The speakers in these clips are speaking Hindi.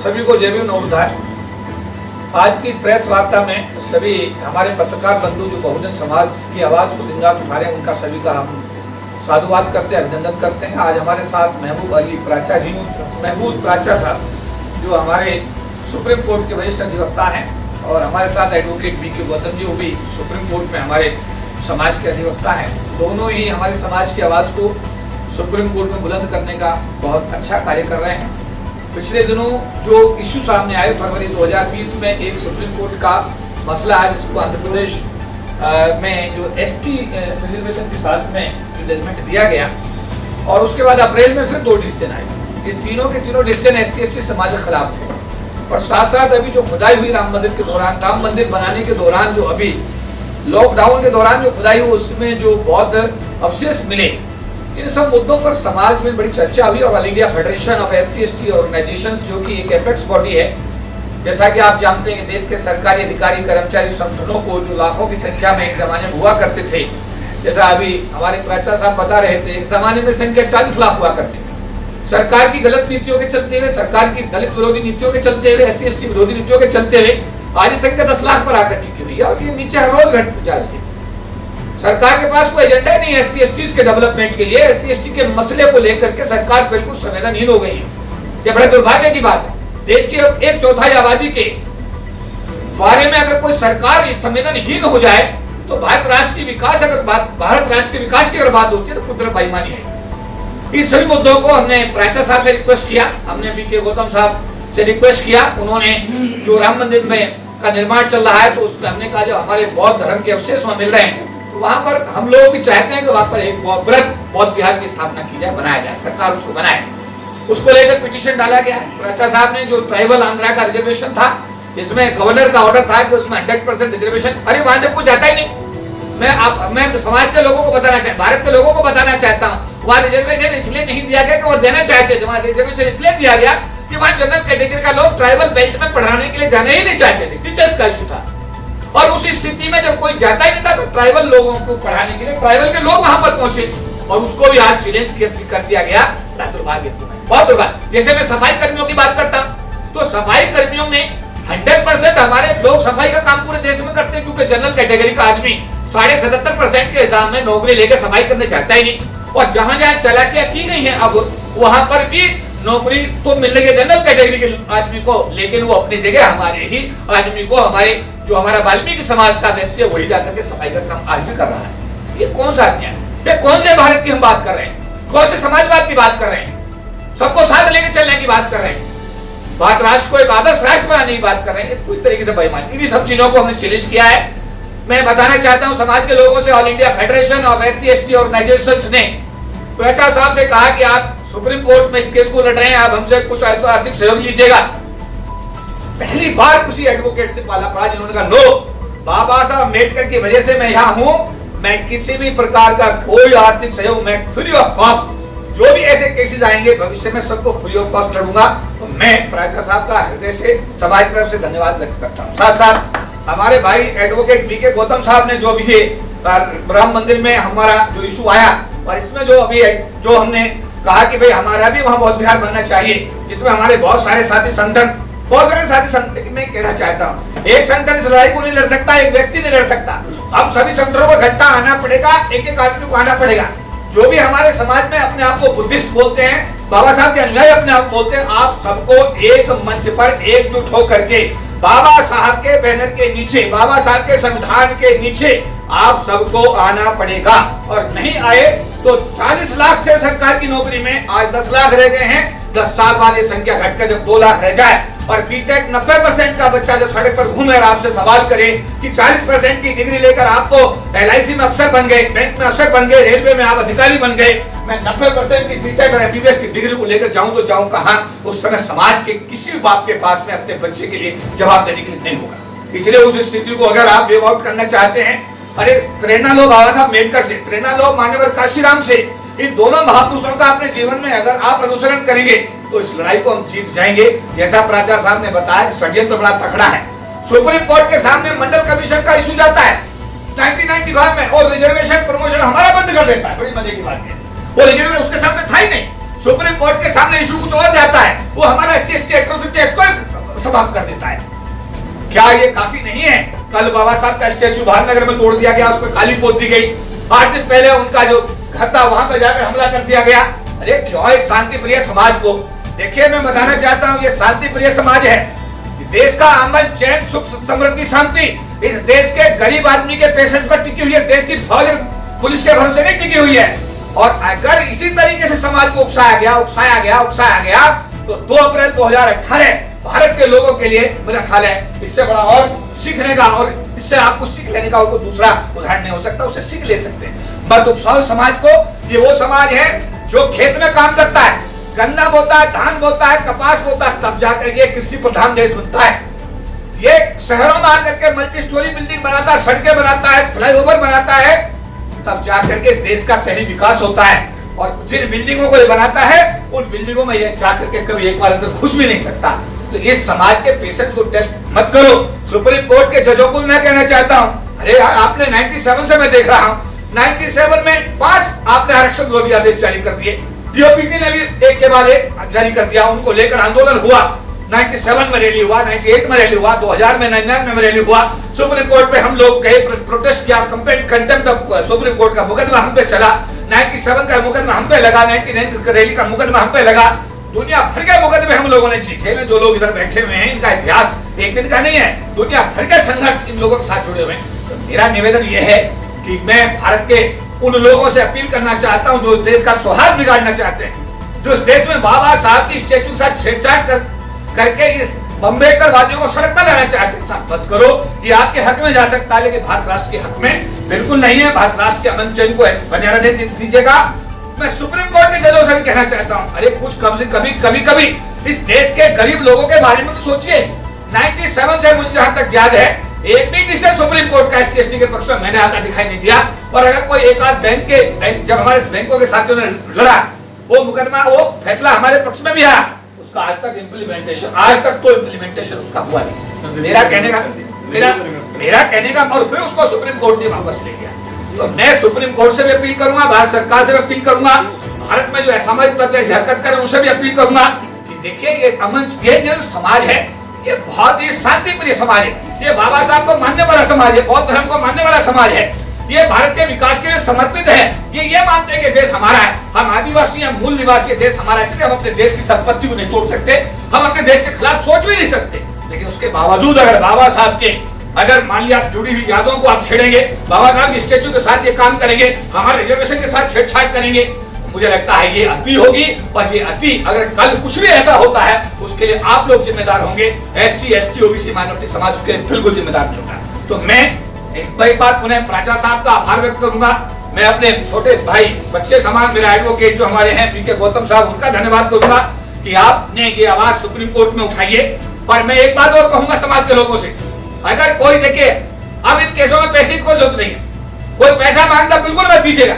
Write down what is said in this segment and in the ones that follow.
सभी को जय भीम नमोबुद्धाय। आज की प्रेस वार्ता में सभी हमारे पत्रकार बंधु जो बहुजन समाज की आवाज़ को दिन रात उठा रहे हैं, उनका सभी का हम साधुवाद करते हैं, अभिनंदन करते हैं। आज हमारे साथ महमूद प्राचा साहब जो हमारे सुप्रीम कोर्ट के वरिष्ठ अधिवक्ता हैं, और हमारे साथ एडवोकेट वी.के. गौतम जी, वो भी सुप्रीम कोर्ट में हमारे समाज के अधिवक्ता हैं। दोनों ही हमारे समाज की आवाज़ को सुप्रीम कोर्ट में बुलंद करने का बहुत अच्छा कार्य कर रहे हैं। पिछले दिनों जो इशू सामने आए फरवरी 2020 में एक सुप्रीम कोर्ट का मसला है जिसको आंध्र प्रदेश में जो एसटी रिजर्वेशन के साथ में जो जजमेंट दिया गया, और उसके बाद अप्रैल में फिर 2 डिसीजन आए। ये तीनों के तीनों डिसीजन SC/ST समाज के खिलाफ थे। और साथ साथ अभी जो खुदाई हुई राम मंदिर के दौरान, राम मंदिर बनाने के दौरान, जो अभी लॉकडाउन के दौरान जो खुदाई हुई, उसमें जो बौद्ध अवशेष मिले, इन सब मुद्दों पर समाज में बड़ी चर्चा हुई। और all India federation of SC/ST organisations, जो कि एक एपेक्स बॉडी है, जैसा कि आप जानते हैं कि देश के सरकारी अधिकारी कर्मचारी संगठनों को जो लाखों की संख्या में एक जमाने में हुआ करते थे, जैसा अभी हमारे प्राचा साहब बता रहे थे, एक जमाने में संख्या 40 लाख हुआ करती थी। सरकार की गलत नीतियों के चलते हुए, सरकार की दलित विरोधी नीतियों के चलते हुए, SC/ST विरोधी नीतियों के चलते हुए आज संख्या 10 लाख पर आकर टिकी हुई है, और ये नीचे हर रोज घट जा रही है। सरकार के पास कोई एजेंडा नहीं है SC/ST के डेवलपमेंट के लिए। SC/ST के मसले को लेकर के सरकार बिल्कुल संवेदनहीन हो गई है। ये बड़े दुर्भाग्य की बात है। देश की 1/4 आबादी के बारे में अगर कोई सरकार संवेदनहीन हो जाए तो भारत राष्ट्र की विकास की अगर बात होती है तो कुदरत बेईमानी है। इन सभी मुद्दों को हमने प्राचा साहब से रिक्वेस्ट किया, हमने वी.के. गौतम साहब से रिक्वेस्ट किया। उन्होंने जो राम मंदिर में का निर्माण चल रहा है, तो उसमें हमने कहा जो हमारे बौद्ध धर्म के अवशेष वहाँ मिल रहे हैं, वहाँ पर हम लोग भी चाहते हैं कि वहाँ पर एक बौद्ध विहार की स्थापना की जाए, बनाया जाए, सरकार उसको बनाए। उसको लेकर पिटीशन डाला गया है। प्राचा साहब ने जो ट्राइबल आंध्रा का रिजर्वेशन था, इसमें गवर्नर का ऑर्डर था कि उसमें 100% रिजर्वेशन, अरे वहाँ जब कुछ जाता ही नहीं। मैं समाज के लोगों को बताना चाहता, भारत के लोगों को बताना चाहता हूँ, वहाँ रिजर्वेशन इसलिए नहीं दिया गया कि वो देना चाहते थे, वहाँ रिजर्वेशन इसलिए दिया गया कि वहाँ जनरल कैटेगरी का लोग ट्राइबल बेल्ट में पढ़ाने के लिए जाना ही नहीं चाहते थे, टीचर्स का इशू था। और उस स्थिति में जब कोई जाता ही नहीं था, तो ट्राइबल लोगों को पढ़ाने के लिए ट्राइबल के लोग वहां पर पहुंचे, और उसको भी आज चैलेंज कर दिया गया। दुर्भाग्य, बहुत दुर्भाग्य। जैसे मैं सफाई कर्मियों की बात करता हूं, तो सफाई कर्मियों में 100% हमारे लोग सफाई का काम पूरे देश में करते हैं, क्योंकि जनरल कैटेगरी का आदमी 77.5% के हिसाब में नौकरी लेकर सफाई करने चाहता ही नहीं। और जहां जहां चालाकियां की गई है, अब वहां पर भी नौकरी तो मिल रही है जनरल कैटेगरी के आदमी को, लेकिन वो अपनी जगह हमारे ही आदमी को, हमारा वाल्मीकि समाज का व्यक्ति है, वही जाकर के सफाई का काम आज भी कर रहा है। ये कौन सा अन्याय है? ये कौन से भारत की हम बात कर रहे हैं? कौन से समाजवाद की बात कर रहे हैं? सबको साथ लेके चलने की बात कर रहे हैं, भारत राष्ट्र को एक आदर्श राष्ट्र बनाने की बात कर रहे हैं। पूरी तरीके से बेईमानी। इन्हीं सब चीजों को हमने चैलेंज किया है। मैं बताना चाहता हूँ समाज के लोगों से, all India federation of SC/ST organisations ने प्राचा साहब से कहा कि आप सुप्रीम कोर्ट में इस केस को लड़ रहे हैं, आप हमसे कुछ आर्थिक सहयोग लीजिएगा। पहली बार किसी एडवोकेट से पाला पड़ा जिन्होंने कहा नो, बाबा साहब अम्बेडकर की वजह से मैं यहाँ हूँ, मैं किसी भी प्रकार का कोई आर्थिक सहयोग, मैं फ्री ऑफ कॉस्ट, जो भी ऐसे केसेस आएंगे भविष्य में सबको फ्री ऑफ कॉस्ट लड़ूंगा। तो मैं प्राचा साहब का हृदय से समाज की तरफ से धन्यवाद व्यक्त करता हूँ। साथ साथ हमारे भाई एडवोकेट वी.के. गौतम साहब ने जो भी राम मंदिर में हमारा जो इशू आया, और इसमें जो अभी जो हमने कहा कि भाई हमारा भी वहाँ बौद्ध विहार बनना चाहिए, जिसमें हमारे बहुत सारे साथी संगठन मैं कहना चाहता हूँ, एक संगठन इस लड़ाई को नहीं लड़ सकता, एक व्यक्ति नहीं लड़ सकता। हम सभी संगठनों को इकट्ठा आना पड़ेगा, एक एक आदमी को आना पड़ेगा। जो भी हमारे समाज में अपने आप को बुद्धिस्ट बोलते हैं, बाबा साहब के अनुयायी अपने आप बोलते हैं, आप सबको एक मंच पर एकजुट होकर के बाबा साहब के बैनर के नीचे, बाबा साहब के संविधान के नीचे आप सबको आना पड़ेगा। और नहीं आए तो 40 लाख थे सरकार की नौकरी में, आज 10 लाख रह गए हैं। 10 साल बाद ये संख्या घटकर जब 2 लाख रह जाए, और बीटेक 90% का बच्चा जब सड़क पर घूमे और आपसे सवाल करे कि 40% की डिग्री लेकर आप तो LIC में अफसर बन गए, बैंक में अफसर बन गए, रेलवे में आप अधिकारी बन गए, मैं 90% की बीटेक और MBBS की डिग्री को लेकर जाऊं तो जाऊं कहां? उस समय समाज के किसी भी बाप के पास में अपने बच्चे के लिए जवाब देने के लिए नहीं होगा। इसलिए उस स्थिति को अगर आप वेव आउट करना चाहते हैं, अरे प्रेरणा लो बाबा साहब अम्बेडकर से, प्रेरणा लो मान्यवर काशीराम से। इन दोनों महापुरुषों का अपने जीवन में अगर आप अनुसरण करेंगे तो इस लड़ाई को हम जीत जाएंगे। जैसा प्राचा साहब ने बताया कि षड्यंत्र बड़ा तगड़ा है। सुप्रीम कोर्ट के सामने मंडल कमीशन का इशू जाता है 1995 में, और रिजर्वेशन प्रमोशन हमारा बंद कर देता है। बड़ी मजे की बात है, वो रिजर्वेशन उसके सामने था ही नहीं। सुप्रीम कोर्ट के सामने इशू कुछ और जाता है, वो हमारा SC ST एट्रोसिटी एक्ट को समाप्त कर देता है। क्या ये काफी नहीं है? कल बाबा साहब का स्टैचू भावनगर में तोड़ दिया गया, उस पर काली पोत दी गई। 8 दिन पहले उनका जो घर था वहां पर जाकर हमला कर दिया गया। अरे क्यों इस शांति प्रिय समाज को? देखिए मैं बताना चाहता हूँ, ये शांति प्रिय समाज है। देश का अमन, चैन, सुख, समृद्धि, शांति इस देश के गरीब आदमी के पेशेंट पर टिकी हुई है। देश की फौज पुलिस के भरोसे नहीं टिकी हुई है। और अगर इसी तरीके से समाज को उकसाया गया तो 2 अप्रैल 2018 भारत के लोगों के लिए मेरा ख्याल है इससे बड़ा और सीखने का, और इससे आपको सीख लेने का और कोई दूसरा उदाहरण नहीं हो सकता। उससे सीख ले सकते हैं। बस उकसाओ समाज को। ये वो समाज है जो खेत में काम करता है, गन्ना बोता है, धान बोता है, कपास बोता है, तब जाकर के कृषि प्रधान देश बनता है। ये शहरों में आकर के मल्टी स्टोरी बिल्डिंग बनाता है, सड़कें बनाता है, फ्लाईओवर बनाता है, तब जाकर के इस देश का शहरी विकास होता है। और जिन बिल्डिंगों को ये बनाता है उन बिल्डिंगों में ये जाकर के कभी एक बार अंदर घुस भी नहीं सकता। तो इस समाज के पेशेंस को टेस्ट मत करो। सुप्रीम कोर्ट के जजों को मैं कहना चाहता हूँ, अरे आपने 97 से मैं देख रहा हूँ, 97 में 5 आपने आरक्षण विरोधी आदेश जारी कर दिए। DOPT ने भी एक के बाद एक जारी कर दिया। उनको लेकर आंदोलन हुआ। 97 में रैली हुआ, 98 में रैली हुआ, 2000 में 99 में रैली हुआ। सुप्रीम कोर्ट पे हम लोग गए, प्रोटेस्ट किया, कंटेम्प्ट ऑफ सुप्रीम कोर्ट का मुकदमा हम पे चला। 97 का मुकदमा हम पे लगा, 99 का रैली का मुकदमा हम पे लगा। दुनिया भर के मुकदमे हम लोगों ने जीते हैं। जो लोग इधर बैठे हुए हैं, इनका इतिहास एक दिन का नहीं है। दुनिया भर के संघर्ष इन लोगों के साथ जुड़े हुए हैं। तो मेरा निवेदन यह है कि मैं भारत के उन लोगों से अपील करना चाहता हूं जो देश का सौहार्द बिगाड़ना चाहते हैं, जो इस देश में बाबा साहब की स्टैचू के साथ छेड़छाड़ करके इस बम्बेकरवादियों को सड़क पर लाना चाहते हैं। साथ मत करो। ये आपके हक में जा सकता है, लेकिन भारत राष्ट्र के हक में बिल्कुल नहीं है। भारत राष्ट्र के अमन चैन को बने रहने दीजिएगा। मैं सुप्रीम कोर्ट के जजों से भी कहना चाहता हूँ, अरे कुछ कम से कभी इस देश के गरीब लोगों के बारे में तो सोचिए। 97 से मुझे जहां तक याद है, एक भी डिसीजन सुप्रीम कोर्ट का SC ST के पक्ष में मैंने आता दिखाई नहीं दिया। और अगर कोई एक आध बैंक जब हमारे बैंकों के साथियों ने लड़ा, वो मुकदमा, वो फैसला हमारे पक्ष में भी आया, उसका आज तक इम्प्लीमेंटेशन उसका हुआ नहीं। मेरा कहने का और फिर उसको सुप्रीम कोर्ट ने वापस ले लिया। तो मैं सुप्रीम कोर्ट से भी अपील करूंगा, भारत सरकार से भी अपील करूंगा, भारत में जो असामाजिक तत्व ऐसी हरकत करें उनसे भी अपील करूंगा कि देखिए ये अमन, ये जो समाज है ये बहुत ही शांति प्रिय समाज है। ये बाबा साहब को मानने वाला समाज है, बौद्ध धर्म को मानने वाला समाज है। ये भारत के विकास के लिए समर्पित है। ये मानते हैं कि देश हमारा है, हम आदिवासी हैं, मूल निवासी, देश हमारा है, इसलिए हम अपने देश की संपत्ति को नहीं तोड़ सकते, हम अपने देश के खिलाफ सोच भी नहीं सकते। लेकिन उसके बावजूद अगर बाबा साहब के मान लिया जुड़ी हुई यादों को आप छेड़ेंगे, बाबा साहब के स्टेचू के साथ ये काम करेंगे, हमारे रिजर्वेशन के साथ छेड़छाड़ करेंगे, मुझे लगता है ये अति होगी। और ये अति अगर कल कुछ भी ऐसा होता है उसके लिए आप लोग जिम्मेदार होंगे। SC ST OBC माइनॉरिटी समाज उसके लिए बिल्कुल जिम्मेदार नहीं होगा। तो मैं इस बात पुनः प्राचा साहब का आभार व्यक्त करूंगा। मैं अपने छोटे भाई, बच्चे समान मेरा एडवोकेट जो हमारे हैं PK गौतम साहब, उनका धन्यवाद करूंगा कि आपने ये आवाज सुप्रीम कोर्ट में उठाई है। पर मैं एक बात और कहूंगा समाज के लोगों से, अगर कोई देखिए अब इन केसों में पैसे की कोई जरूरत नहीं है, कोई पैसा मांगता बिल्कुल मत दीजिएगा।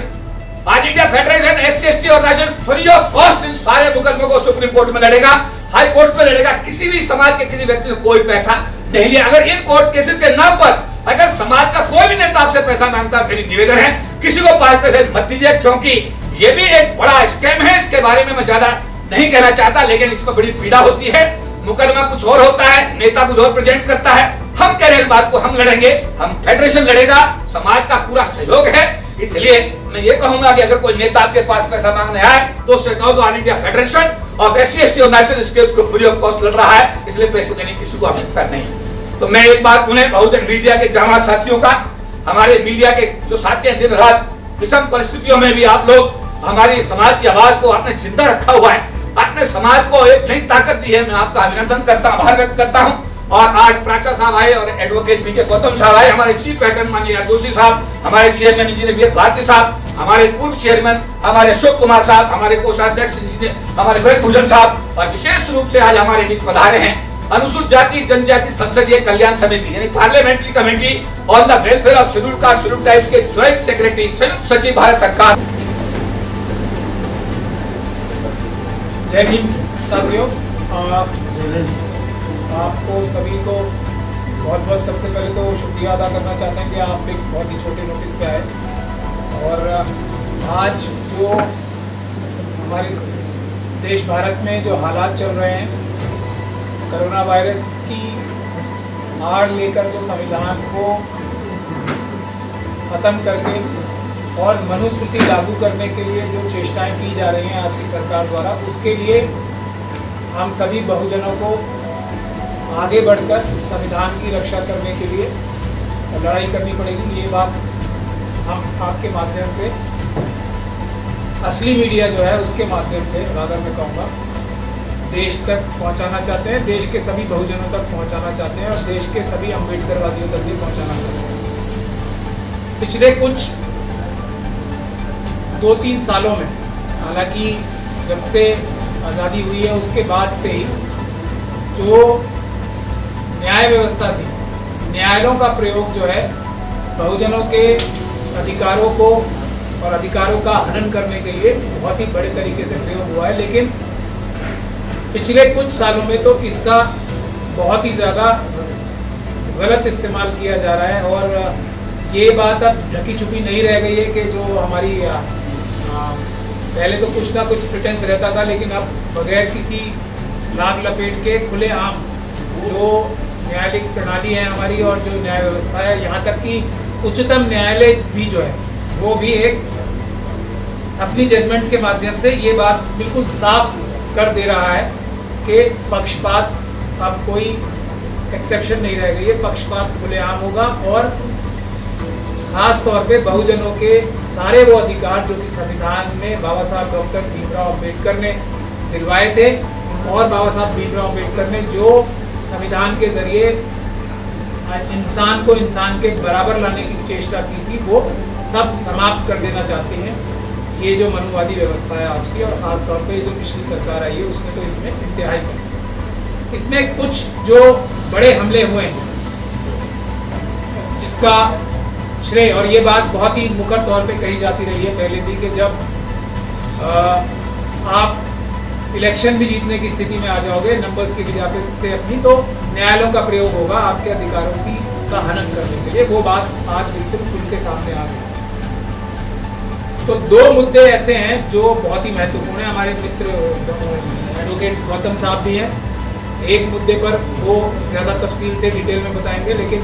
आज India federation SC ST organisation free of cost इन सारे मुकदमों को सुप्रीम कोर्ट में लड़ेगा, हाई कोर्ट में लड़ेगा। किसी भी समाज के किसी व्यक्ति को कोई पैसा नहीं लिया। अगर इन कोर्ट केसेस के नाम पर अगर समाज का कोई भी नेता आपसे पैसा मांगता है, मेरी निवेदन है किसी को 5 पैसे मत दीजिए, क्योंकि ये भी एक बड़ा स्कैम है। इसके बारे में मैं ज्यादा नहीं कहना चाहता, लेकिन इसमें बड़ी पीड़ा होती है। मुकदमा कुछ और होता है, नेता कुछ और प्रेजेंट करता है। हम कह रहे हैं इस बात को, हम लड़ेंगे, हम फेडरेशन लड़ेगा, समाज का पूरा सहयोग है। इसलिए मैं ये कहूंगा कि अगर कोई नेता आपके पास पैसा मांगने आए तो उससे कहो all India federation of SC ST organisation इसके उसको फ्री ऑफ कॉस्ट लड़ रहा है, इसलिए पैसे देने की किसी को आवश्यकता नहीं। तो मैं एक बात उन्हें बहुजन मीडिया के जामा साथियों का, हमारे मीडिया के जो साथी हैं, दिन रात विषम परिस्थितियों में भी आप लोग हमारी समाज की आवाज को आपने जिंदा रखा हुआ है, आपने समाज को एक नई ताकत दी है। मैं आपका अभिनंदन करता हूँ, आभार व्यक्त करता हूँ। और आज प्राचा साहब आए और एडवोकेट PK गौतम साहब आए, हमारे चीफ पैटर्न माननीय जोशी साहब, हमारे चेयरमैन इंजीनियर BS भारती साहब, हमारे पूर्व चेयरमैन हमारे अशोक कुमार साहब, हमारे कोषाध्यक्ष इंजीनियर हमारे ब्रज भूषण साहब, और विशेष रूप से आज हमारे बीच पधारे हैं अनुसूचित जाति जनजाति संसदीय कल्याण समिति यानी parliamentary committee on the welfare of scheduled caste scheduled tribes के ज्वाइंट सेक्रेटरी संयुक्त सचिव भारत सरकार। जय हिंद साथियों, आपको सभी को बहुत बहुत सबसे पहले तो शुक्रिया अदा करना चाहते हैं कि आप एक बहुत ही छोटे नोटिस पे आए। और आज जो हमारी देश भारत में जो हालात चल रहे हैं, कोरोना वायरस की आड़ लेकर जो संविधान को खत्म करके और मनुस्मृति लागू करने के लिए जो चेष्टाएं की जा रही हैं आज की सरकार द्वारा, उसके लिए हम सभी बहुजनों को आगे बढ़कर संविधान की रक्षा करने के लिए लड़ाई करनी पड़ेगी। ये बात हम आपके माध्यम से, असली मीडिया जो है उसके माध्यम से रादर मैं कहूँगा, देश तक पहुँचाना चाहते हैं, देश के सभी बहुजनों तक पहुँचाना चाहते हैं और देश के सभी अम्बेडकरवादियों तक भी पहुँचाना चाहते हैं। पिछले कुछ 2-3 सालों में, हालांकि जब से आज़ादी हुई है उसके बाद से ही जो न्याय व्यवस्था थी, न्यायालयों का प्रयोग जो है बहुजनों के अधिकारों को और अधिकारों का हनन करने के लिए बहुत ही बड़े तरीके से प्रयोग हुआ है। लेकिन पिछले कुछ सालों में तो इसका बहुत ही ज़्यादा गलत इस्तेमाल किया जा रहा है और ये बात अब ढकी छुपी नहीं रह गई है कि जो हमारी पहले तो कुछ ना कुछ प्रिटेंस रहता था, लेकिन अब बगैर किसी लाग लपेट के खुलेआम जो न्यायालयिक प्रणाली है हमारी और जो न्याय व्यवस्था है, यहाँ तक कि उच्चतम न्यायालय भी जो है वो भी एक अपनी जजमेंट्स के माध्यम से ये बात बिल्कुल साफ कर दे रहा है कि पक्षपात अब कोई एक्सेप्शन नहीं रह गई है, पक्षपात खुलेआम होगा और खास तौर पे बहुजनों के सारे वो अधिकार जो कि संविधान में बाबा साहब डॉक्टर भीमराव अम्बेडकर ने दिलवाए थे और बाबा साहब भीमराव अम्बेडकर ने जो संविधान के जरिए इंसान को इंसान के बराबर लाने की चेष्टा की थी, वो सब समाप्त कर देना चाहते हैं ये जो मनुवादी व्यवस्था है आज की। और ख़ास तौर पे जो पिछली सरकार आई है उसने तो इसमें इंतहाई की। इसमें कुछ जो बड़े हमले हुए हैं जिसका श्रेय, और ये बात बहुत ही मुखर तौर पे कही जाती रही है पहले भी, कि जब आप इलेक्शन भी जीतने की स्थिति में आ जाओगे नंबर्स की वजह से अपनी, तो न्यायालयों का प्रयोग होगा आपके अधिकारों की का हनन करने के लिए। वो बात आज बिल्कुल खुल के सामने आ गई। तो 2 मुद्दे ऐसे हैं जो बहुत ही महत्वपूर्ण है। हमारे मित्र एडवोकेट गौतम साहब भी हैं, एक मुद्दे पर वो ज़्यादा तफसील से डिटेल में बताएंगे, लेकिन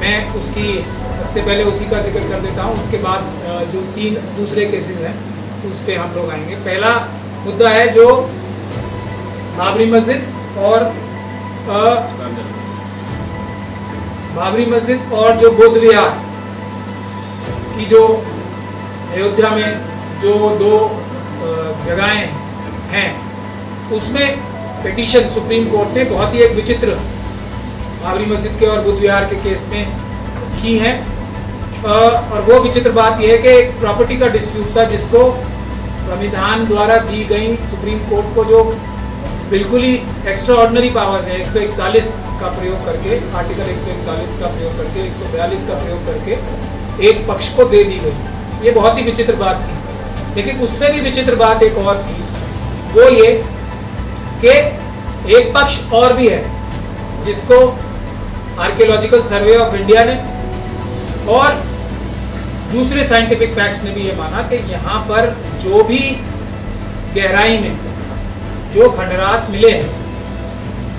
मैं उसकी सबसे पहले उसी का जिक्र कर देता हूँ। उसके बाद जो 3 दूसरे केसेस हैं उस पर हम लोग आएंगे। पहला मुद्दा है जो बाबरी मस्जिद और जो बुद्ध विहार की जो अयोध्या में जो 2 जगहें हैं उसमें पिटीशन सुप्रीम कोर्ट ने बहुत ही एक विचित्र बाबरी मस्जिद के और बुद्ध विहार के केस में की है। और वो विचित्र बात यह है कि एक प्रॉपर्टी का डिस्प्यूट था जिसको संविधान द्वारा दी गई सुप्रीम कोर्ट को जो बिल्कुल ही एक्स्ट्रा ऑर्डिनरी पावर्स है 141 का प्रयोग करके, आर्टिकल 141 का प्रयोग करके, 142 का प्रयोग करके एक पक्ष को दे दी गई। ये बहुत ही विचित्र बात थी। लेकिन उससे भी विचित्र बात एक और थी, वो ये कि एक पक्ष और भी है जिसको आर्कियोलॉजिकल सर्वे ऑफ इंडिया ने और दूसरे साइंटिफिक फैक्ट्स ने भी ये माना कि यहाँ पर जो भी गहराई में जो खंडरात मिले हैं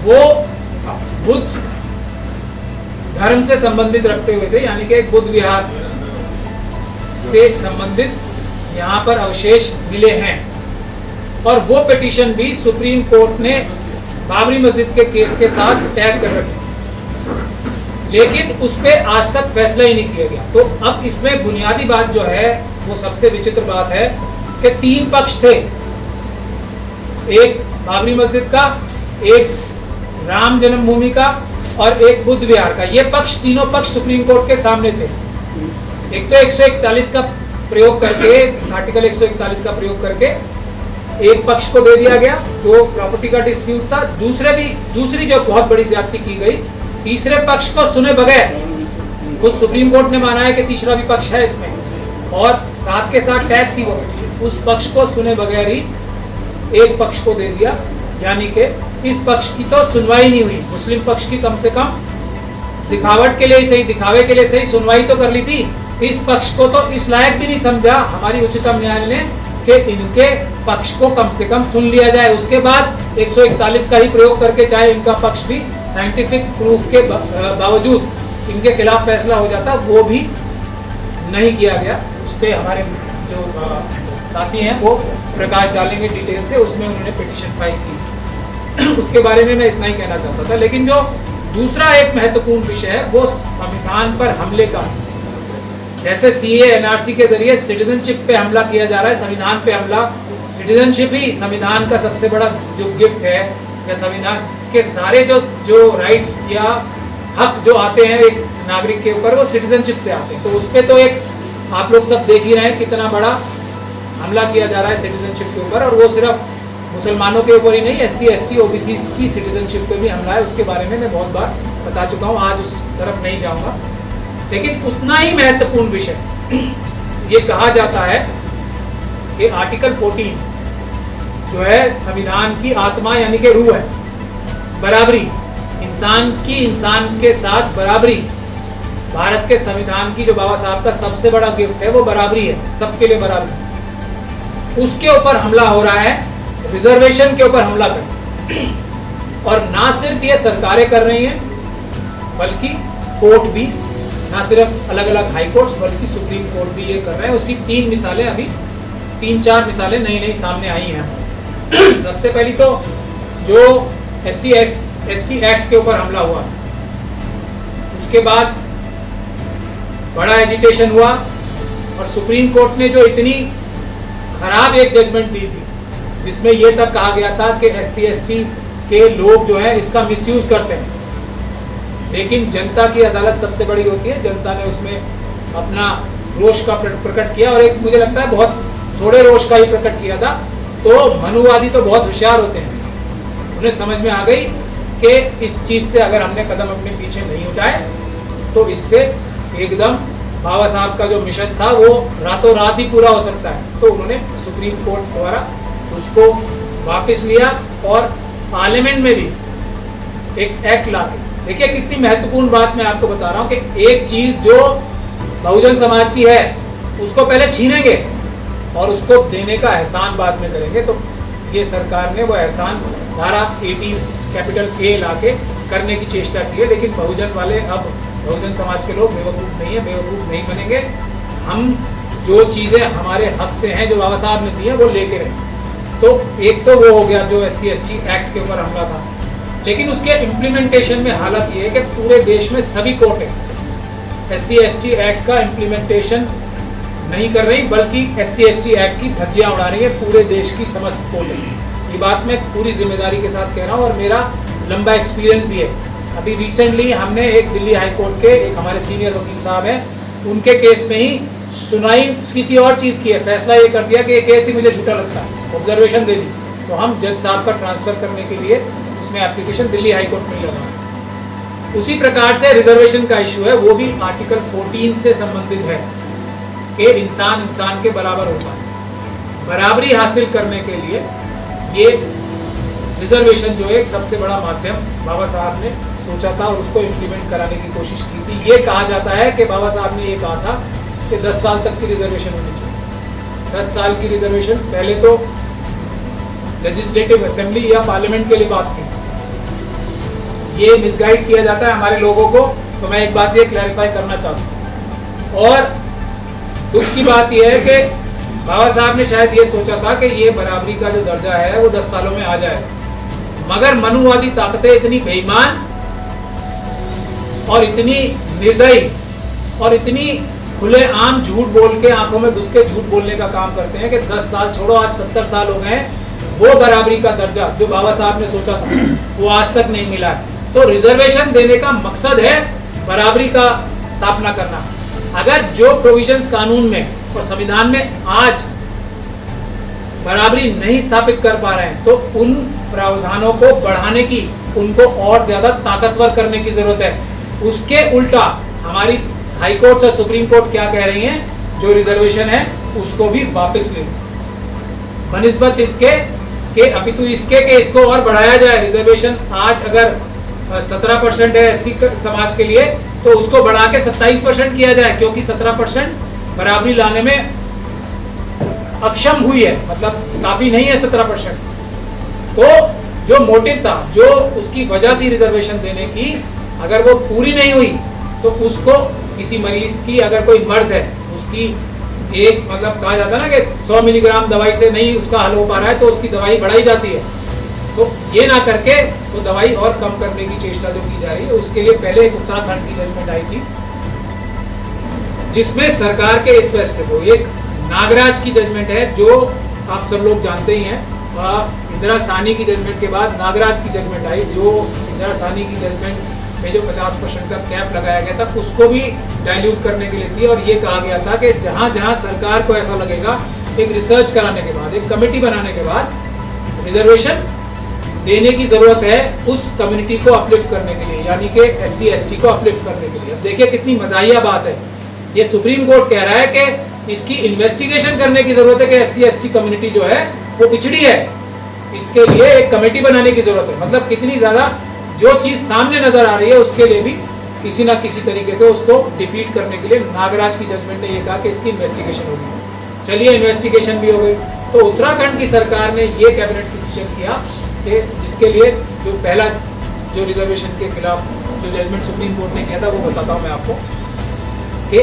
वो बुद्ध धर्म से संबंधित रखते हुए थे, यानी कि एक बुद्ध विहार से संबंधित यहाँ पर अवशेष मिले हैं। और वो पिटीशन भी सुप्रीम कोर्ट ने बाबरी मस्जिद के केस के साथ टैग कर रखी, लेकिन उस पर आज तक फैसला ही नहीं किया गया। तो अब इसमें बुनियादी बात जो है वो सबसे विचित्र बात है कि 3 पक्ष थे, एक बाबरी मस्जिद का, एक राम जन्मभूमि का और एक बुद्ध विहार का। ये पक्ष, तीनों पक्ष सुप्रीम कोर्ट के सामने थे। एक तो 141 का प्रयोग करके, आर्टिकल 141 का प्रयोग करके एक पक्ष को दे दिया गया जो प्रॉपर्टी का डिस्प्यूट था। दूसरी जो बहुत बड़ी ज्यादती की गई, तीसरे पक्ष को सुने बगैर, उस सुप्रीम कोर्ट ने माना है कि तीसरा भी पक्ष है इसमें और साथ के साथ टैग थी वो, उस पक्ष को सुने बगैर ही एक पक्ष को दे दिया। यानी कि इस पक्ष की तो सुनवाई नहीं हुई, मुस्लिम पक्ष की कम से कम दिखावट के लिए ही सही, दिखावे के लिए सही सुनवाई तो कर ली थी। इस पक्ष को तो इस लायक भी नहीं समझा हमारी उच्चतम न्यायालय ने कि इनके पक्ष को कम से कम सुन लिया जाए, उसके बाद 141 का ही प्रयोग करके चाहे इनका पक्ष भी साइंटिफिक प्रूफ के बावजूद इनके खिलाफ फैसला हो जाता, वो भी नहीं किया गया। उस पर हमारे जो साथी हैं वो प्रकाश डालेंगे डिटेल से, उसमें उन्होंने पिटीशन फाइल की। उसके बारे में मैं इतना ही कहना चाहता था। लेकिन जो दूसरा एक महत्वपूर्ण विषय है वो संविधान पर हमले का, जैसे सीए एनआरसी के जरिए सिटीजनशिप पे हमला किया जा रहा है, संविधान पे हमला। सिटीजनशिप ही संविधान का सबसे बड़ा जो गिफ्ट है, या संविधान के सारे जो राइट्स या हक जो आते हैं एक नागरिक के ऊपर, वो सिटीजनशिप से आते हैं। तो उस पर तो एक आप लोग सब देख ही रहे हैं कितना बड़ा हमला किया जा रहा है सिटीजनशिप के ऊपर, और वो सिर्फ मुसलमानों के ऊपर ही नहीं, SC ST OBC की सिटीजनशिप पे भी हमला है। उसके बारे में मैं बहुत बार बता चुका हूँ, आज उस तरफ नहीं जाऊँगा। लेकिन उतना ही महत्वपूर्ण विषय ये कहा जाता है कि आर्टिकल 14 जो है संविधान की आत्मा यानी कि रूह है, बराबरी, इंसान के साथ बराबरी। भारत के संविधान की जो बाबा साहब का सबसे बड़ा गिफ्ट है वो बराबरी है, सबके लिए बराबरी। उसके ऊपर हमला हो रहा है, रिजर्वेशन के ऊपर हमला कर, और ना सिर्फ ये सरकारें कर रही हैं बल्कि कोर्ट भी, ना सिर्फ अलग अलग हाई कोर्ट्स बल्कि सुप्रीम कोर्ट भी ये कर रहे हैं। उसकी 3-4 मिसालें नई नई सामने आई हैं। सबसे पहली तो जो SC ST एक्ट के ऊपर हमला हुआ, उसके बाद बड़ा एजिटेशन हुआ, और सुप्रीम कोर्ट ने जो इतनी खराब एक जजमेंट दी थी जिसमें ये तक कहा गया था कि SC ST के लोग जो है इसका मिसयूज करते हैं। लेकिन जनता की अदालत सबसे बड़ी होती है, जनता ने उसमें अपना रोष का प्रकट किया, और एक मुझे लगता है बहुत थोड़े रोष का ही प्रकट किया था। तो मनुवादी तो बहुत होशियार होते हैं, उन्हें समझ में आ गई कि इस चीज़ से अगर हमने कदम अपने पीछे नहीं उठाए तो इससे एकदम बाबा साहब का जो मिशन था वो रातों रात ही पूरा हो सकता है। तो उन्होंने सुप्रीम कोर्ट द्वारा उसको वापस लिया, और पार्लियामेंट में भी एक एक्ट ला के, देखिए कितनी महत्वपूर्ण बात मैं आपको बता रहा हूँ कि एक चीज़ जो बहुजन समाज की है उसको पहले छीनेंगे और उसको देने का एहसान बाद में करेंगे। तो ये सरकार ने वो एहसान धारा 18 कैपिटल A ला के करने की चेष्टा की है। लेकिन बहुजन वाले, अब बहुजन समाज के लोग बेवकूफ़ नहीं है, बेवकूफ़ नहीं बनेंगे। हम जो चीज़ें हमारे हक से हैं, जो बाबा साहब ने दी हैं, वो लेके रहे। तो एक तो वो हो गया जो SC ST एक्ट के ऊपर हमला था। लेकिन उसके इम्प्लीमेंटेशन में हालत ये है कि पूरे देश में सभी कोर्टें SC ST एक्ट का इम्प्लीमेंटेशन नहीं कर रही, बल्कि SC ST एक्ट की धज्जियां उड़ा रही है पूरे देश की समस्त कोर्टें। ये बात मैं पूरी जिम्मेदारी के साथ कह रहा हूँ, और मेरा लंबा एक्सपीरियंस भी है। अभी रिसेंटली हमने एक दिल्ली हाई कोर्ट के एक हमारे सीनियर वकील साहब हैं, उनके केस में ही सुनाई किसी और चीज़ की है, फैसला ये कर दिया कि ये केस ही मुझे झूठा लगता है, ऑब्जर्वेशन दे दी। तो हम जज साहब का ट्रांसफ़र करने के लिए इसमें एप्लीकेशन दिल्ली हाई कोर्ट में ही लगा। उसी प्रकार से रिजर्वेशन का इशू है, वो भी आर्टिकल 14 से संबंधित है कि इंसान के बराबर होता है। बराबरी हासिल करने के लिए ये रिजर्वेशन जो है एक सबसे बड़ा माध्यम बाबा साहब ने सोचा था और उसको इम्प्लीमेंट कराने की कोशिश की थी। ये कहा जाता है कि बाबा साहब ने ये कहा था कि 10 साल तक की रिजर्वेशन होनी चाहिए। 10 साल की रिजर्वेशन पहले तो लेजिस्लेटिव असेंबली या पार्लियामेंट के लिए बात थी। ये मिसगाइड किया जाता है हमारे लोगों को, तो मैं एक बात ये क्लैरिफाई करना चाहता हूँ। और दुख की बात यह है कि बाबा साहब ने शायद ये सोचा था कि ये बराबरी का जो दर्जा है वो 10 सालों में आ जाए, मगर मनुवादी ताकतें इतनी बेईमान और इतनी निर्दयी और इतनी खुलेआम झूठ बोल के, आंखों में घुस के झूठ बोलने का काम करते हैं कि 10 साल छोड़ो, आज 70 साल हो गए, वो बराबरी का दर्जा जो बाबा साहब ने सोचा था वो आज तक नहीं मिला है। तो रिजर्वेशन देने का मकसद है बराबरी का स्थापना करना। अगर जो प्रोविजंस कानून में और संविधान में आज बराबरी नहीं स्थापित कर पा रहे हैं, तो उन प्रावधानों को बढ़ाने की, उनको और ज्यादा ताकतवर करने की जरूरत है। उसके उल्टा हमारी हाई कोर्ट और सुप्रीम कोर्ट क्या कह रही हैं, जो रिजर्वेशन है उसको भी वापस ले लो, बनिस्बत इसके कि अभी तो इसके कि इसको और बढ़ाया जाए। रिजर्वेशन आज अगर 17% है SC समाज के लिए, तो उसको बढ़ा के 27% किया जाए, क्योंकि 17% बराबरी लाने में अक्षम हुई है, मतलब काफी नहीं है 17%। तो जो मोटिव था, जो उसकी वजह थी रिजर्वेशन देने की, अगर वो पूरी नहीं हुई तो उसको किसी मरीज की, अगर कोई मर्ज है उसकी, एक मतलब कहा जाता है ना कि 100 मिलीग्राम दवाई से नहीं उसका हल हो पा रहा है तो उसकी दवाई बढ़ाई जाती है। तो ये ना करके वो दवाई और कम करने की चेष्टा जो की जा रही है, उसके लिए पहले एक उत्तराखंड की जजमेंट आई थी जिसमें सरकार के इस फैसले को, एक नागराज की जजमेंट है जो आप सब लोग जानते ही हैं, इंदिरा साहनी की जजमेंट के बाद नागराज की जजमेंट आई, जो इंदिरा साहनी की जजमेंट में जो 50% का कैप लगाया गया था उसको भी डाइल्यूट करने के लिए थी। और ये कहा गया था कि जहां जहां सरकार को ऐसा लगेगा, एक रिसर्च कराने के बाद, एक कमेटी बनाने के बाद रिजर्वेशन देने की जरूरत है उस कम्युनिटी को अपलिफ्ट करने के लिए, यानी कि SC/ST को अपलिफ्ट करने के लिए। अब देखिए कितनी मजाहिया बात है, ये सुप्रीम कोर्ट कह रहा है कि इसकी इन्वेस्टिगेशन करने की जरूरत है कि SC/ST कम्युनिटी जो है वो पिछड़ी है, इसके लिए एक कमेटी बनाने की जरूरत है। मतलब कितनी ज्यादा जो चीज सामने नजर आ रही है उसके लिए भी किसी ना किसी तरीके से उसको डिफीट करने के लिए नागराज की जजमेंट ने ये कहा कि इसकी इन्वेस्टिगेशन होगी। चलिए इन्वेस्टिगेशन भी हो गई, तो उत्तराखंड की सरकार ने ये कैबिनेट डिसीजन किया कि जिसके लिए जो पहला जो रिजर्वेशन के खिलाफ जो जजमेंट सुप्रीम कोर्ट ने किया था वो बताता हूँ मैं आपको, कि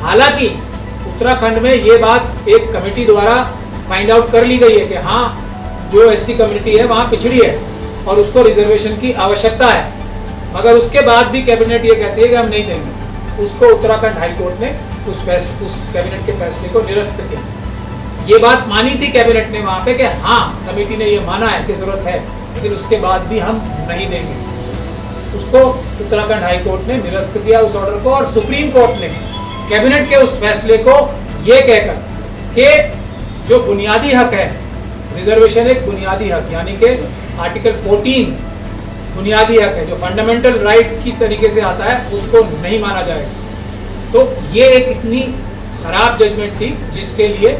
हालांकि उत्तराखंड में ये बात एक कमेटी द्वारा फाइंड आउट कर ली गई है कि हाँ जो SC कम्युनिटी है वहाँ पिछड़ी है और उसको रिजर्वेशन की आवश्यकता है, मगर उसके बाद भी कैबिनेट ये कहती है कि हम नहीं देंगे। उसको उत्तराखंड हाई कोर्ट ने उस कैबिनेट के फैसले को निरस्त किया। ये बात मानी थी कैबिनेट ने वहां पे कि हाँ कमेटी ने ये माना है कि जरूरत है, लेकिन उसके बाद भी हम नहीं देंगे। उसको उत्तराखंड हाई कोर्ट ने निरस्त किया उस ऑर्डर को, और सुप्रीम कोर्ट ने कैबिनेट के उस फैसले को ये कहकर कि जो बुनियादी हक है, रिजर्वेशन एक बुनियादी हक यानी कि आर्टिकल 14 बुनियादी हक है जो फंडामेंटल राइट की तरीके से आता है, उसको नहीं माना जाएगा। तो ये एक इतनी खराब जजमेंट थी जिसके लिए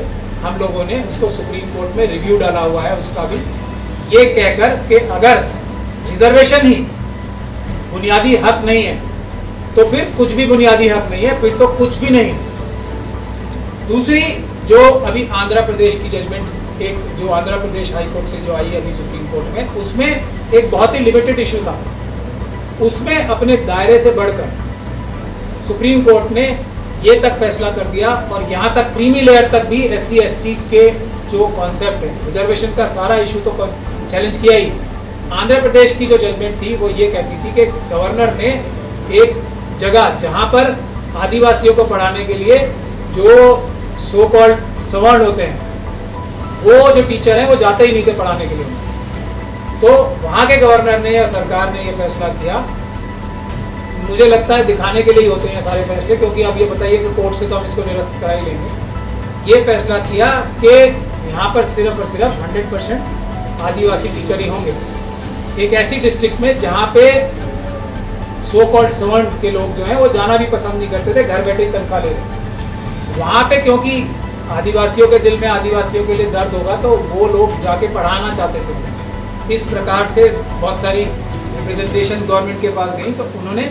हम लोगों ने उसको सुप्रीम कोर्ट में रिव्यू डाला हुआ है उसका भी, ये कहकर कि अगर रिजर्वेशन ही बुनियादी हक नहीं है तो फिर कुछ भी बुनियादी हक नहीं है, फिर तो कुछ भी नहीं। दूसरी जो अभी आंध्र प्रदेश की जजमेंट, एक जो आंध्र प्रदेश हाई कोर्ट से जो आई है अभी सुप्रीम कोर्ट में, उसमें एक बहुत ही लिमिटेड इशू था। उसमें अपने दायरे से बढ़कर सुप्रीम कोर्ट ने ये तक फैसला कर दिया, और यहाँ तक क्रीमी लेयर तक भी SC/ST के जो कॉन्सेप्ट है, रिजर्वेशन का सारा इशू तो चैलेंज किया ही। आंध्र प्रदेश की जो जजमेंट थी वो ये कहती थी कि गवर्नर ने एक जगह जहाँ पर आदिवासियों को पढ़ाने के लिए जो सो कॉल्ड सवर्ण होते हैं, वो जो टीचर हैं वो जाते ही नहीं थे पढ़ाने के लिए, तो वहाँ के गवर्नर ने या सरकार ने ये फैसला किया। मुझे लगता है दिखाने के लिए ही होते हैं सारे फैसले, क्योंकि अब ये बताइए कि कोर्ट से तो हम इसको निरस्त करा ही लेंगे। ये फैसला किया कि यहाँ पर सिर्फ और सिर्फ 100% आदिवासी टीचर ही होंगे। एक ऐसी डिस्ट्रिक्ट में जहाँ पे सो कॉल्ड सवर्ण के लोग जो हैं वो जाना भी पसंद नहीं करते थे, घर बैठे ही तनख्वाह ले रहे। वहाँ पे क्योंकि आदिवासियों के दिल में आदिवासियों के लिए दर्द होगा तो वो लोग जाके पढ़ाना चाहते थे। इस प्रकार से बहुत सारी रिप्रेजेंटेशन गवर्नमेंट के पास गई, तो उन्होंने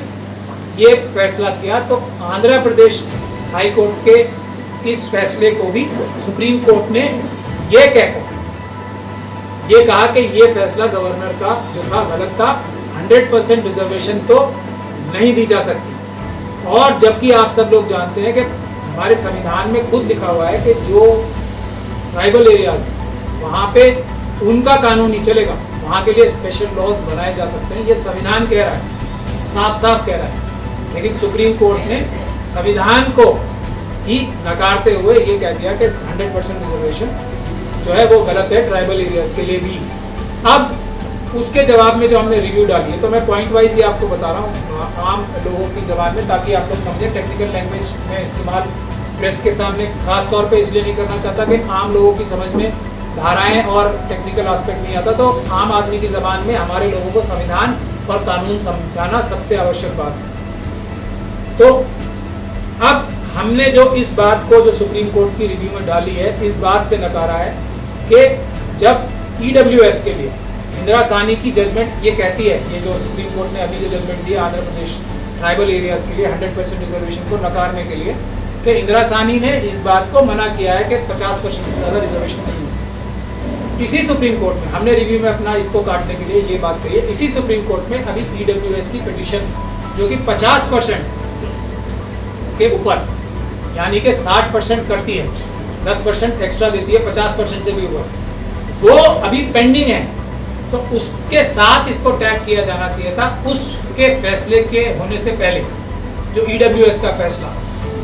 ये फैसला किया। तो आंध्र प्रदेश हाई कोर्ट के इस फैसले को भी सुप्रीम कोर्ट ने ये कहकर ये कहा कि ये फैसला गवर्नर का जो था गलत था, 100% रिजर्वेशन तो नहीं दी जा सकती। और जबकि आप सब लोग जानते हैं कि हमारे संविधान में खुद लिखा हुआ है कि जो ट्राइबल एरियाज वहाँ पे उनका कानून नहीं चलेगा, वहाँ के लिए स्पेशल लॉज बनाए जा सकते हैं। ये संविधान कह रहा है, साफ साफ कह रहा है। लेकिन सुप्रीम कोर्ट ने संविधान को ही नकारते हुए ये कह दिया कि 100% रिजर्वेशन जो है वो गलत है ट्राइबल एरियाज के लिए भी। अब उसके जवाब में जो हमने रिव्यू डाली है, तो मैं पॉइंट वाइज ही आपको बता रहा हूँ आम लोगों की जबान में, ताकि आप लोग समझें। टेक्निकल लैंग्वेज में इस्तेमाल प्रेस के सामने खास तौर पे इसलिए नहीं करना चाहता कि आम लोगों की समझ में धाराएं और टेक्निकल एस्पेक्ट नहीं आता, तो आम आदमी की जबान में हमारे लोगों को संविधान और कानून समझाना सबसे आवश्यक बात है। तो अब हमने जो इस बात को जो सुप्रीम कोर्ट की रिव्यू में डाली है, इस बात से नकारा है कि जब EWS के लिए इंदिरा साहनी की जजमेंट ये कहती है, ये जो सुप्रीम कोर्ट ने अभी जो जजमेंट दी आंध्र प्रदेश ट्राइबल एरियाज के लिए 100% रिजर्वेशन को नकारने के लिए, कि इंदिरा साहनी ने इस बात को मना किया है कि 50% से ज़्यादा रिजर्वेशन नहीं हो सकती। इसी सुप्रीम कोर्ट में हमने रिव्यू में अपना इसको काटने के लिए ये बात कही है। इसी सुप्रीम कोर्ट में अभी EWS की पिटीशन जो कि 50% के ऊपर यानी कि 60% करती है, 10% एक्स्ट्रा देती है, 50% से भी ऊपर, वो अभी पेंडिंग है। तो उसके साथ इसको टैग किया जाना चाहिए था, उसके फैसले के होने से पहले जो EWS का फैसला।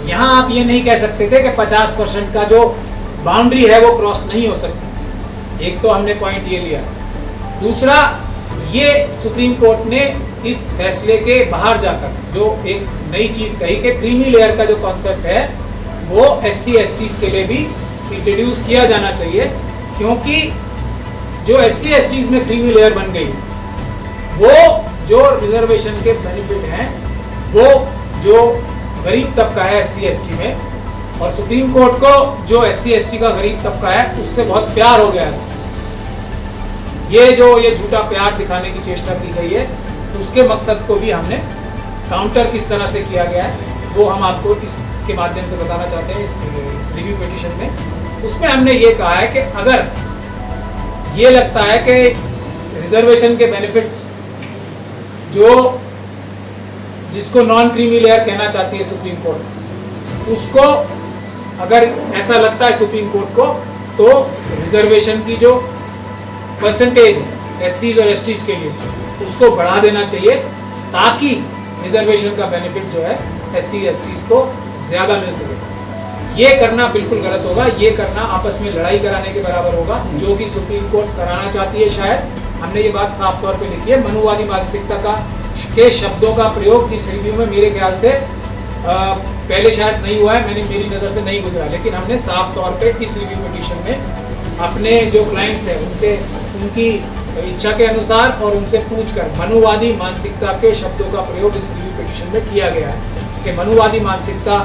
यहाँ आप ये नहीं कह सकते थे कि 50% का जो बाउंड्री है वो क्रॉस नहीं हो सकती। एक तो हमने पॉइंट ये लिया। दूसरा, ये सुप्रीम कोर्ट ने इस फैसले के बाहर जाकर जो एक नई चीज़ कही कि क्रीमी लेयर का जो कॉन्सेप्ट है वो SC/STs के लिए भी इंट्रोड्यूस किया जाना चाहिए, क्योंकि जो SC/STs में क्रीमी लेयर बन गई वो जो रिजर्वेशन के बेनिफिट हैं वो जो गरीब तबका है SC/ST में, और सुप्रीम कोर्ट को जो SC/ST का गरीब तबका है उससे बहुत प्यार हो गया है। ये झूठा प्यार दिखाने की चेष्टा की गई है, उसके मकसद को भी हमने काउंटर किस तरह से किया गया है वो हम आपको इसके माध्यम से बताना चाहते हैं इस रिव्यू पिटीशन में। उसमें हमने ये कहा है कि अगर ये लगता है कि रिजर्वेशन के बेनिफिट्स जो जिसको नॉन क्रीमी लेयर कहना चाहती है सुप्रीम कोर्ट, उसको अगर ऐसा लगता है सुप्रीम कोर्ट को, तो रिजर्वेशन की जो परसेंटेज है SCs और STs के लिए उसको बढ़ा देना चाहिए, ताकि रिजर्वेशन का बेनिफिट जो है SC/STs को ज़्यादा मिल सके। ये करना बिल्कुल गलत होगा, ये करना आपस में लड़ाई कराने के बराबर होगा, जो कि सुप्रीम कोर्ट कराना चाहती है शायद। हमने ये बात साफ तौर पे लिखी है। मनुवादी मानसिकता के शब्दों का प्रयोग इस रिव्यू में मेरे ख्याल से पहले शायद नहीं हुआ है, मेरी नज़र से नहीं गुजरा, लेकिन हमने साफ तौर पे इस रिव्यू पिटीशन में अपने जो क्लाइंट्स हैं उनसे उनकी इच्छा के अनुसार और उनसे पूछकर मनुवादी मानसिकता के शब्दों का प्रयोग इस रिव्यू पिटीशन में किया गया है कि मनुवादी मानसिकता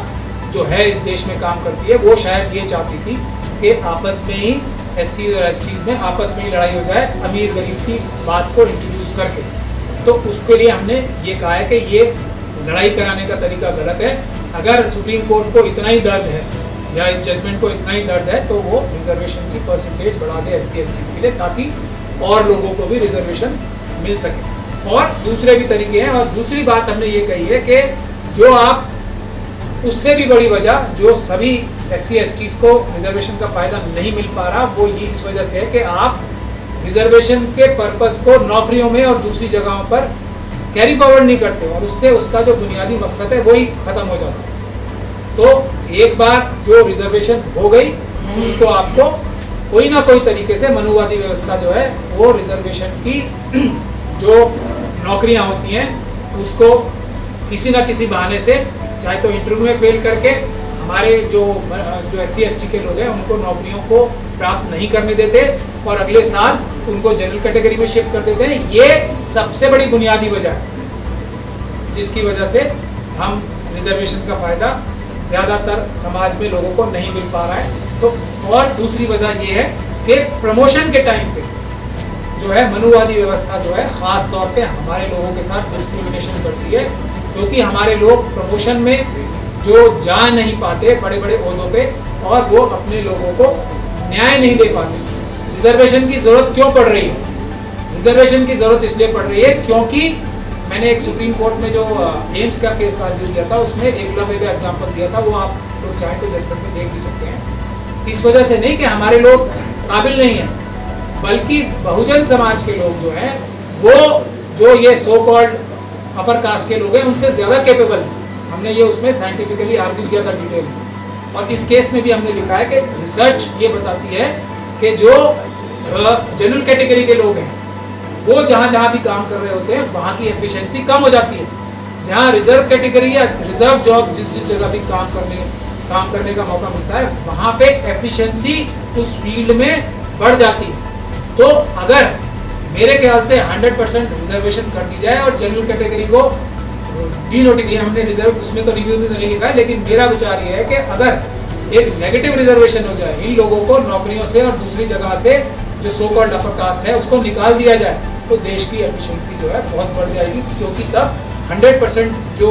जो है इस देश में काम करती है वो शायद ये चाहती थी कि आपस में ही SCs और STs में आपस में ही लड़ाई हो जाए, अमीर गरीब की बात को इंट्रोड्यूस करके। तो उसके लिए हमने ये कहा है कि ये लड़ाई कराने का तरीका गलत है। अगर सुप्रीम कोर्ट को इतना ही दर्द है या इस जजमेंट को इतना ही दर्द है तो वो रिजर्वेशन की परसेंटेज बढ़ा दे SC/STs के लिए, ताकि और लोगों को भी रिजर्वेशन मिल सके। और दूसरे भी तरीके हैं। और दूसरी बात हमने ये कही है कि जो आप उससे भी बड़ी वजह जो सभी SC/STs को रिजर्वेशन का फ़ायदा नहीं मिल पा रहा वो ये इस वजह से है कि आप रिजर्वेशन के पर्पस को नौकरियों में और दूसरी जगहों पर कैरी फॉरवर्ड नहीं करते, और उससे उसका जो बुनियादी मकसद है वही ख़त्म हो जाता है। तो एक बार जो रिजर्वेशन हो गई उसको आपको कोई ना कोई तरीके से मनुवादी व्यवस्था जो है वो रिजर्वेशन की जो नौकरियां होती हैं उसको किसी ना किसी बहाने से, चाहे तो इंटरव्यू में फेल करके हमारे जो SC/ST के लोग हैं उनको नौकरियों को प्राप्त नहीं करने देते और अगले साल उनको जनरल कैटेगरी में शिफ्ट कर देते हैं। ये सबसे बड़ी बुनियादी वजह है जिसकी वजह से हम रिजर्वेशन का फ़ायदा ज़्यादातर समाज में लोगों को नहीं मिल पा रहा है। तो और दूसरी वजह ये है कि प्रमोशन के टाइम पे जो है मनुवादी व्यवस्था जो है ख़ास तौर पे हमारे लोगों के साथ डिस्क्रिमिनेशन करती है, क्योंकि हमारे लोग प्रमोशन में जो जा नहीं पाते बड़े बड़े ओहदों पे और वो अपने लोगों को न्याय नहीं दे पाते। रिजर्वेशन की ज़रूरत क्यों पड़ रही है? रिजर्वेशन की ज़रूरत इसलिए पड़ रही है क्योंकि मैंने एक सुप्रीम कोर्ट में जो एम्स का केस आर्ग्यू किया था उसमें एकलव्य का एग्जाम्पल दिया था, वो आप लोग चाहें तो जजमेंट में देख भी सकते हैं। इस वजह से नहीं कि हमारे लोग काबिल नहीं हैं, बल्कि बहुजन समाज के लोग जो हैं वो जो ये सो कॉल्ड अपर कास्ट के लोग हैं उनसे ज़्यादा कैपेबल हैं। हमने ये उसमें साइंटिफिकली आर्ग्यू किया था डिटेल में, और इस केस में भी हमने लिखा है कि रिसर्च ये बताती है कि जो जनरल कैटेगरी के लोग हैं वो जहाँ भी काम कर रहे होते हैं वहाँ की एफिशिएंसी कम हो जाती है। जहाँ रिजर्व कैटेगरी या रिजर्व जॉब जिस जगह भी काम करने का मौका मिलता है वहाँ पे एफिशिएंसी उस फील्ड में बढ़ जाती है। तो अगर मेरे ख्याल से 100% रिजर्वेशन कर दी जाए और जनरल कैटेगरी को डीनोटिफिकेशन, हमने रिजर्व उसमें तो रिव्यू में नहीं लिखा है, लेकिन मेरा विचार ये है कि अगर एक नेगेटिव रिजर्वेशन हो जाए, इन लोगों को नौकरियों से और दूसरी जगह से जो सो कॉल्ड अपर कास्ट है उसको निकाल दिया जाए तो देश की एफिशिएंसी जो है बहुत बढ़ जाएगी, क्योंकि तब 100% जो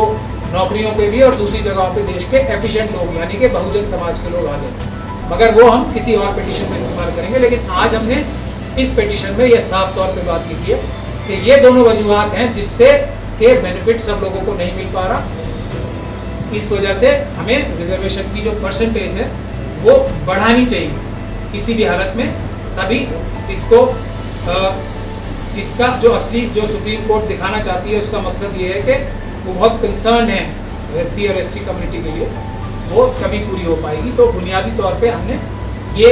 नौकरियों पे भी और दूसरी जगहों पे देश के एफिशिएंट लोग यानी कि बहुजन समाज के लोग आ जाए, मगर वो हम किसी और पिटीशन में इस्तेमाल करेंगे। लेकिन आज हमने इस पिटीशन में ये साफ तौर पे बात लिखी है कि ये दोनों वजूहात हैं जिससे के बेनिफिट सब लोगों को नहीं मिल पा रहा। इस वजह से हमें रिजर्वेशन की जो परसेंटेज है वो बढ़ानी चाहिए किसी भी हालत में, तभी इसको इसका जो असली जो सुप्रीम कोर्ट दिखाना चाहती है उसका मकसद ये है कि वो बहुत कंसर्न है SC और ST कम्युनिटी के लिए, वो कभी पूरी हो पाएगी। तो बुनियादी तौर पे हमने ये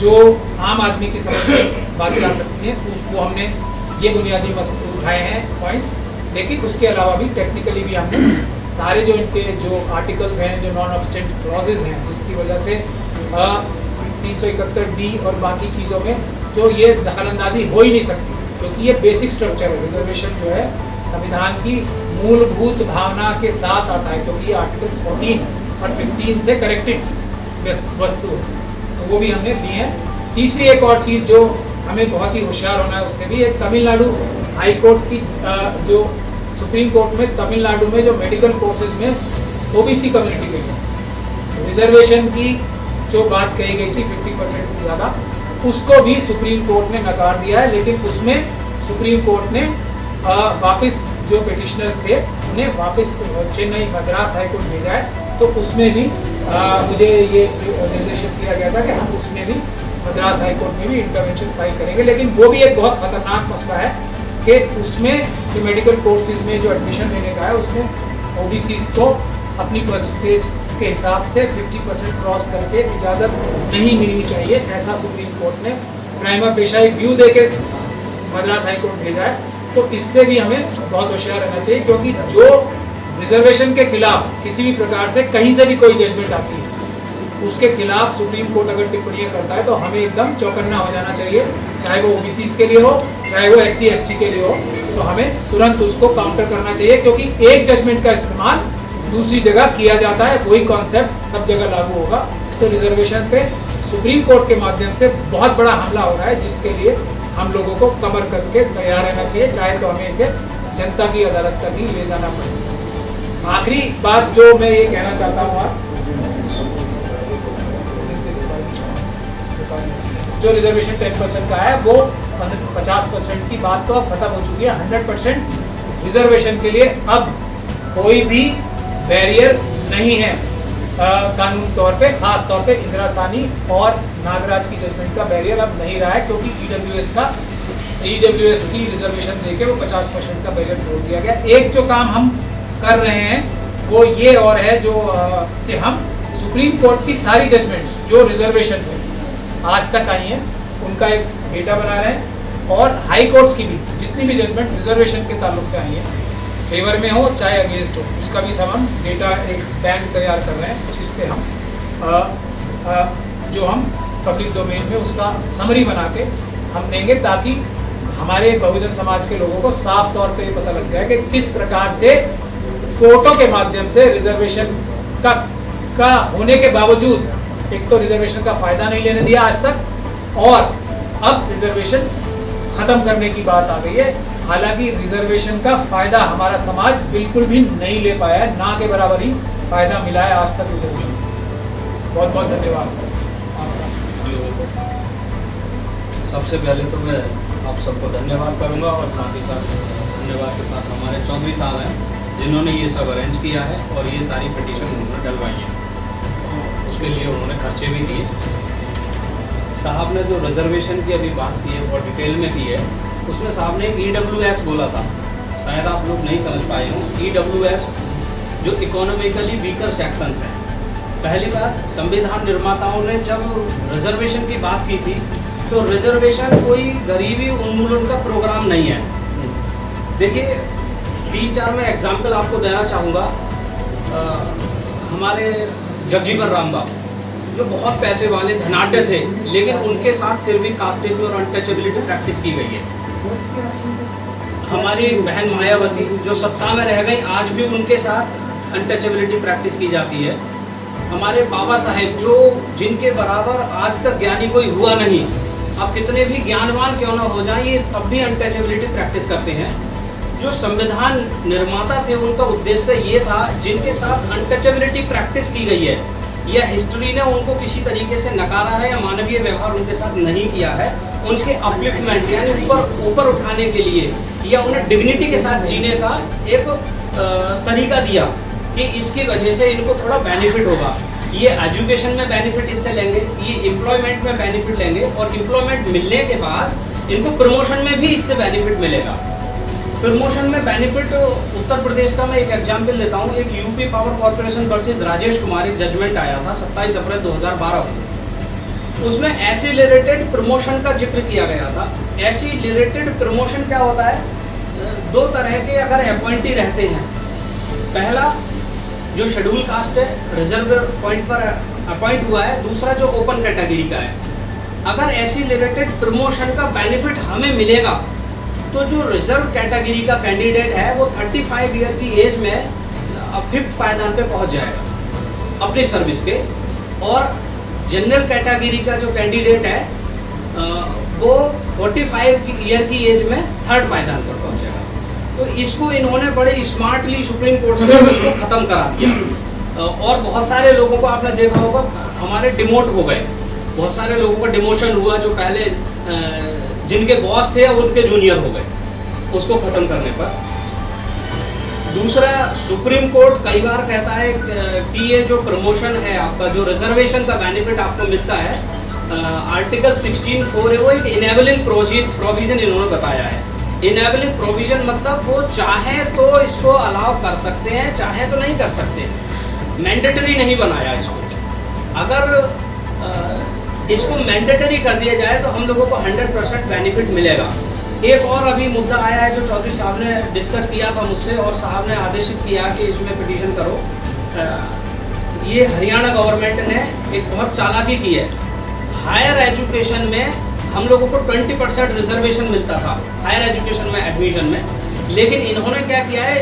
जो आम आदमी की समझ में बातें आ सकती हैं वो हमने ये बुनियादी मसले उठाए हैं पॉइंट्स, लेकिन उसके अलावा भी टेक्निकली भी हमने सारे जो इनके जो आर्टिकल्स हैं, जो नॉन ऑब्स्टेंट क्लॉजेज हैं, जिसकी वजह से 371D और बाकी चीज़ों में जो ये दखलंदाजी हो ही नहीं सकती, क्योंकि ये बेसिक स्ट्रक्चर है। रिजर्वेशन जो है संविधान की मूलभूत भावना के साथ आता है, क्योंकि ये आर्टिकल 14 और 15 से करेक्टेड वस्तु है, तो वो भी हमने ली है। तीसरी एक और चीज़ जो हमें बहुत ही होशियार होना है उससे भी, एक तमिलनाडु हाई कोर्ट की जो सुप्रीम कोर्ट में तमिलनाडु में जो मेडिकल कोर्सेज में OBC कम्युनिटी के रिजर्वेशन की जो बात कही गई थी 50% से ज़्यादा, उसको भी सुप्रीम कोर्ट ने नकार दिया है। लेकिन उसमें सुप्रीम कोर्ट ने वापस जो पिटिशनर्स थे उन्हें वापस चेन्नई मद्रास हाई कोर्ट भेजा है, तो उसमें भी मुझे ये निर्देशित किया गया था कि हम उसमें भी मद्रास हाई कोर्ट में भी इंटरवेंशन फाइल करेंगे। लेकिन वो भी एक बहुत खतरनाक मसला है कि उसमें जो मेडिकल कोर्सेज में जो एडमिशन लेने का है उसमें OBCs को अपनी परसेंटेज के हिसाब से 50% क्रॉस करके इजाज़त नहीं मिलनी चाहिए, ऐसा सुप्रीम कोर्ट ने प्राइमा पेशा एक व्यू दे के मद्रास हाई कोर्ट भेजा है। तो इससे भी हमें बहुत होशियार रहना चाहिए, क्योंकि जो रिजर्वेशन के खिलाफ किसी भी प्रकार से कहीं से भी कोई जजमेंट आती है उसके खिलाफ सुप्रीम कोर्ट अगर टिप्पणियां करता है तो हमें एकदम चौकन्ना हो जाना चाहिए, चाहे वो OBCs के लिए हो चाहे वो SC ST के लिए हो, तो हमें तुरंत उसको काउंटर करना चाहिए, क्योंकि एक जजमेंट का इस्तेमाल दूसरी जगह किया जाता है, वही कॉन्सेप्ट सब जगह लागू होगा। तो रिजर्वेशन पे सुप्रीम कोर्ट के माध्यम से बहुत बड़ा हमला हो रहा है, जिसके लिए हम लोगों को कमर कस के तैयार रहना चाहिए, चाहे तो हमें इसे जनता की अदालत तक ही ले जाना पड़ेगा। आखिरी बात जो मैं ये कहना चाहता हूँ, जो रिजर्वेशन 10% का है वो 50% की बात तो अब खत्म हो चुकी है। 100% रिजर्वेशन के लिए अब कोई भी बैरियर नहीं है कानून तौर पे, खास तौर पे इंदिरा सानी और नागराज की जजमेंट का बैरियर अब नहीं रहा है, क्योंकि EWS की रिजर्वेशन देके वो 50% का बैरियर तोड़ दिया गया। एक जो काम हम कर रहे हैं वो ये और है जो कि हम सुप्रीम कोर्ट की सारी जजमेंट जो रिजर्वेशन पे आज तक आई हैं उनका एक डेटा बना रहे हैं, और हाई कोर्ट्स की भी जितनी भी जजमेंट रिजर्वेशन के ताल्लुक से आई हैं, फेवर में हो चाहे अगेंस्ट हो, उसका भी सब हम डेटा एक बैंक तैयार कर रहे हैं, जिस पे हम जो हम पब्लिक डोमेन में उसका समरी बना के हम देंगे, ताकि हमारे बहुजन समाज के लोगों को साफ तौर पे पता लग जाए कि किस प्रकार से कोर्टों के माध्यम से रिजर्वेशन का होने के बावजूद एक तो रिजर्वेशन का फायदा नहीं लेने दिया आज तक, और अब रिजर्वेशन खत्म करने की बात आ गई है। हालांकि रिजर्वेशन का फायदा हमारा समाज बिल्कुल भी नहीं ले पाया है, ना के बराबर ही फायदा मिला है आज तक रिजर्वेशन। बहुत बहुत धन्यवाद। सबसे पहले तो मैं आप सबको धन्यवाद करूंगा, और साथ ही साथ धन्यवाद के साथ हमारे चौधरी साहब हैं जिन्होंने ये सब अरेंज किया है और ये सारी पिटीशन उन्होंने डलवाई है, उसके लिए उन्होंने खर्चे भी किए। साहब ने जो रिजर्वेशन की अभी बात की है और डिटेल में की है, उसमें साहब ने EWS बोला था, शायद आप लोग नहीं समझ पाए हों। EWS जो इकोनॉमिकली वीकर सेक्शंस हैं। पहली बात, संविधान निर्माताओं ने जब रिजर्वेशन की बात की थी तो रिजर्वेशन कोई गरीबी उन्मूलन का प्रोग्राम नहीं है। देखिए 3-4 मैं एग्जाम्पल आपको देना चाहूँगा। हमारे जगजीवन राम बाबू जो बहुत पैसे वाले धनाढ्य थे, लेकिन उनके साथ फिर भी कास्टेज और अनटचेबिलिटी प्रैक्टिस की गई है। हमारी बहन मायावती जो सत्ता में रह गई, आज भी उनके साथ अनटचेबिलिटी प्रैक्टिस की जाती है। हमारे बाबा साहेब जो जिनके बराबर आज तक ज्ञानी कोई हुआ नहीं, अब कितने भी ज्ञानवान क्यों ना हो जाए, ये तब भी अनटचेबिलिटी प्रैक्टिस करते हैं। जो संविधान निर्माता थे उनका उद्देश्य ये था, जिनके साथ अनटचेबिलिटी प्रैक्टिस की गई है या हिस्ट्री ने उनको किसी तरीके से नकारा है या मानवीय व्यवहार उनके साथ नहीं किया है, उनके अपलिफ्टमेंट यानी ऊपर उठाने के लिए या उन्हें डिग्निटी के साथ जीने का एक तरीका दिया कि इसकी वजह से इनको थोड़ा बेनिफिट होगा। ये एजुकेशन में बेनिफिट इससे लेंगे, ये एम्प्लॉयमेंट में बेनिफिट लेंगे और एम्प्लॉयमेंट मिलने के बाद इनको प्रमोशन में भी इससे बेनिफिट मिलेगा। प्रमोशन में बेनिफिट उत्तर प्रदेश का मैं एक एग्जाम्पल लेता हूँ। एक UP power corporation versus Rajesh Kumar एक जजमेंट आया था 27 अप्रैल 2012 को। उसमें एसिलरेटेड प्रमोशन का जिक्र किया गया था। एसिलरेटेड प्रमोशन क्या होता है? दो तरह के अगर अपॉइंटी रहते हैं, पहला जो शेड्यूल कास्ट है रिजर्व पॉइंट पर अपॉइंट हुआ है, दूसरा जो ओपन कैटेगरी का है। अगर एसिलरेटेड प्रमोशन का बेनिफिट हमें मिलेगा तो जो रिजर्व कैटेगरी का कैंडिडेट है वो 35 ईयर की एज में 5th पायदान पे पहुंच जाएगा अपनी सर्विस के, और जनरल कैटेगरी का जो कैंडिडेट है वो 45 ईयर की एज में 3rd पायदान पर पहुंचेगा। तो इसको इन्होंने बड़े स्मार्टली सुप्रीम कोर्ट से उसको ख़त्म करा दिया। और बहुत सारे लोगों को आपने देखा होगा हमारे डिमोट हो गए, बहुत सारे लोगों का डिमोशन हुआ जो पहले जिनके बॉस थे उनके जूनियर हो गए उसको ख़त्म करने पर। दूसरा, सुप्रीम कोर्ट कई बार कहता है कि ये जो प्रमोशन है आपका, जो रिजर्वेशन का बेनिफिट आपको मिलता है, आर्टिकल 16(4) है, वो एक इनेबलिंग प्रोविजन इन्होंने बताया है। इनेबलिंग प्रोविजन मतलब वो चाहे तो इसको अलाउ कर सकते हैं, चाहे तो नहीं कर सकते, मैंडेटरी नहीं बनाया इसको। अगर इसको मैंडेटरी कर दिया जाए तो हम लोगों को 100% बेनिफिट मिलेगा। एक और अभी मुद्दा आया है जो चौधरी साहब ने डिस्कस किया था मुझसे और साहब ने आदेशित किया कि इसमें पिटीशन करो। ये हरियाणा गवर्नमेंट ने एक बहुत चालाकी की है। हायर एजुकेशन में हम लोगों को 20% रिजर्वेशन मिलता था हायर एजुकेशन में एडमिशन में, लेकिन इन्होंने क्या किया है,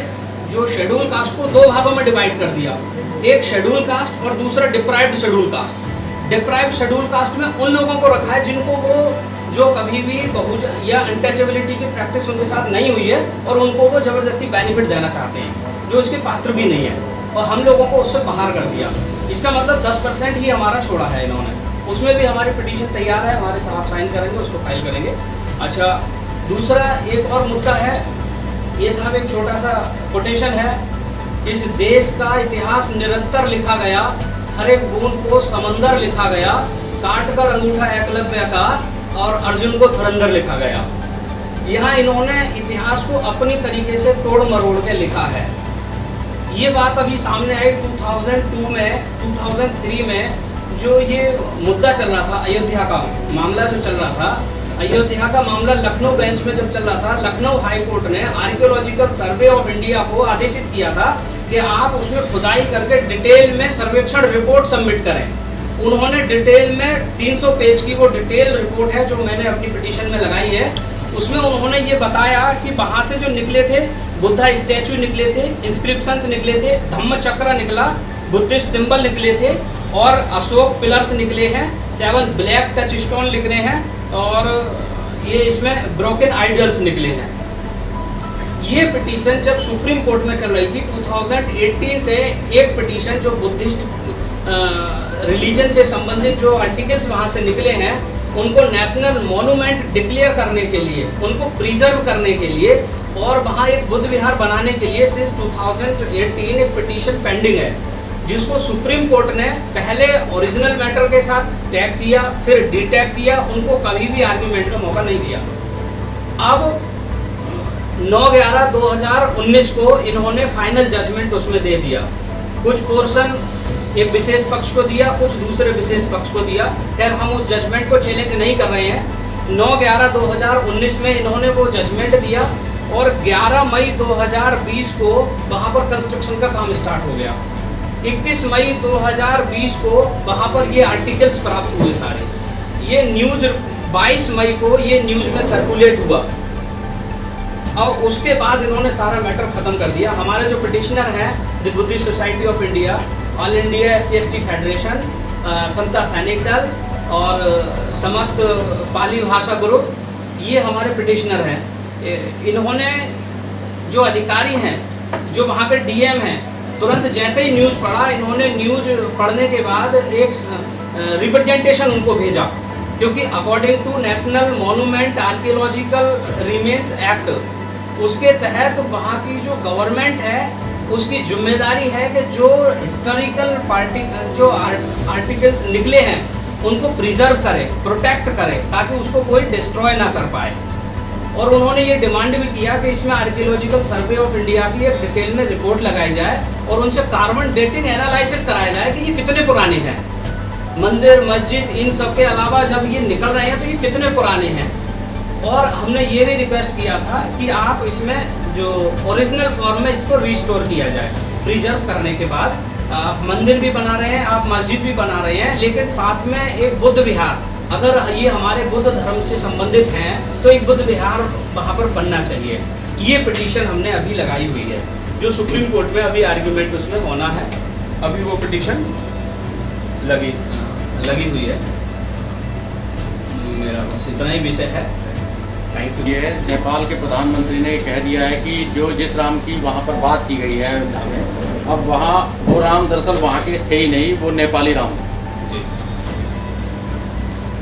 जो शेड्यूल कास्ट को 2 भागों में डिवाइड कर दिया, एक शेड्यूल कास्ट और दूसरा deprived schedule caste. Deprived schedule caste में उन लोगों को रखा है जिनको वो जो कभी भी बहुजन या अनटचेबिलिटी की प्रैक्टिस उनके साथ नहीं हुई है और उनको वो ज़बरदस्ती बेनिफिट देना चाहते हैं जो इसके पात्र भी नहीं है, और हम लोगों को उससे बाहर कर दिया। इसका मतलब 10% ही हमारा छोड़ा है इन्होंने। उसमें भी हमारी पिटीशन तैयार है, हमारे साहब साइन करेंगे, उसको फाइल करेंगे। अच्छा, दूसरा एक और मुद्दा है, ये साहब एक छोटा सा कोटेशन है, इस देश का इतिहास निरंतर लिखा गया, हर एक बूंद को समंदर लिखा गया, काट कर अंगूठा एकलव्य का और अर्जुन को धुरंधर लिखा गया। यहाँ इन्होंने इतिहास को अपनी तरीके से तोड़ मरोड़ के लिखा है। ये बात अभी सामने आई 2002 में, 2003 में जो ये मुद्दा चल रहा था, अयोध्या का मामला जो चल रहा था, अयोध्या का मामला लखनऊ बेंच में जब चल रहा था, लखनऊ हाई कोर्ट ने आर्कियोलॉजिकल सर्वे ऑफ इंडिया को आदेशित किया था कि आप उसमें खुदाई करके डिटेल में सर्वेक्षण रिपोर्ट सबमिट करें। उन्होंने डिटेल में 300 पेज की वो डिटेल रिपोर्ट है जो मैंने अपनी पिटीशन में लगाई है, उसमें उन्होंने ये बताया कि वहाँ से जो निकले थे बुद्धा स्टैचू निकले थे, इंस्क्रिप्शंस निकले थे, धम्म चक्र निकला, बुद्धिस्ट सिंबल निकले थे और अशोक पिलर्स निकले हैं, 7 ब्लैक टच स्टोन निकले हैं और ये इसमें ब्रोकन आइडल्स निकले हैं। ये पिटीशन जब सुप्रीम कोर्ट में चल रही थी 2018 से, एक पिटीशन जो बुद्धिस्ट रिलीजन से संबंधित जो आर्टिकल्स वहाँ से निकले हैं उनको नेशनल मॉन्यूमेंट डिक्लेयर करने के लिए, उनको प्रिजर्व करने के लिए और वहाँ एक बुद्ध विहार बनाने के लिए सिंस 2018 एक पिटीशन पेंडिंग है, जिसको सुप्रीम कोर्ट ने पहले ओरिजिनल मैटर के साथ टैग किया, फिर डीटैग किया, उनको कभी भी आर्ग्यूमेंट का मौका नहीं दिया। अब 9/11/2019 को इन्होंने फाइनल जजमेंट उसमें दे दिया। कुछ पोर्शन एक विशेष पक्ष को दिया, कुछ दूसरे विशेष पक्ष को दिया। खैर हम उस जजमेंट को चैलेंज नहीं कर रहे हैं। 9/11/2019 में इन्होंने वो जजमेंट दिया और 11 मई 2020 को वहाँ पर कंस्ट्रक्शन का काम स्टार्ट हो गया। 21 मई 2020 को वहाँ पर ये आर्टिकल्स प्राप्त हुए सारे। ये न्यूज़ 22 मई को ये न्यूज़ में सर्कुलेट हुआ और उसके बाद इन्होंने सारा मैटर ख़त्म कर दिया। हमारे जो पिटिशनर हैं the Buddhist society of India, all India SC/ST federation, Samata Sainik Dal और समस्त पाली भाषा ग्रुप, ये हमारे पिटिशनर हैं। इन्होंने जो अधिकारी हैं, जो वहाँ पे डीएम हैं, तुरंत जैसे ही न्यूज़ पढ़ा, इन्होंने न्यूज़ पढ़ने के बाद एक रिप्रेजेंटेशन उनको भेजा, क्योंकि according to national monument archaeological remains act, उसके तहत वहाँ की जो गवर्नमेंट है उसकी जिम्मेदारी है कि जो हिस्टोरिकल जो आर्टिकल्स निकले हैं उनको प्रिजर्व करे, प्रोटेक्ट करे, ताकि उसको कोई डिस्ट्रॉय ना कर पाए। और उन्होंने ये डिमांड भी किया कि इसमें आर्कियोलॉजिकल सर्वे ऑफ इंडिया की एक डिटेल में रिपोर्ट लगाई जाए और उनसे कार्बन डेटिंग एनालिसिस कराया जाए कि ये कितने पुराने हैं, मंदिर मस्जिद इन सब के अलावा जब ये निकल रहे हैं तो ये कितने पुराने हैं। और हमने ये भी रिक्वेस्ट किया था कि आप इसमें जो ओरिजिनल फॉर्म में इसको रिस्टोर किया जाए, प्रिजर्व करने के बाद आप मंदिर भी बना रहे हैं, आप मस्जिद भी बना रहे हैं, लेकिन साथ में एक बुद्ध विहार, अगर ये हमारे बुद्ध धर्म से संबंधित हैं तो एक बुद्ध विहार वहाँ पर बनना चाहिए। ये पिटीशन हमने अभी लगाई हुई है, जो सुप्रीम कोर्ट में अभी आर्ग्यूमेंट उसमें होना है, अभी वो पिटीशन लगी हुई है। मेरा बस इतना ही विषय है। Thank you. ये नेपाल के प्रधानमंत्री ने कह दिया है कि जो जिस राम की वहाँ पर बात की गई है उसमें, अब वहाँ वो राम दरअसल वहाँ के थे ही नहीं, वो नेपाली राम। जी।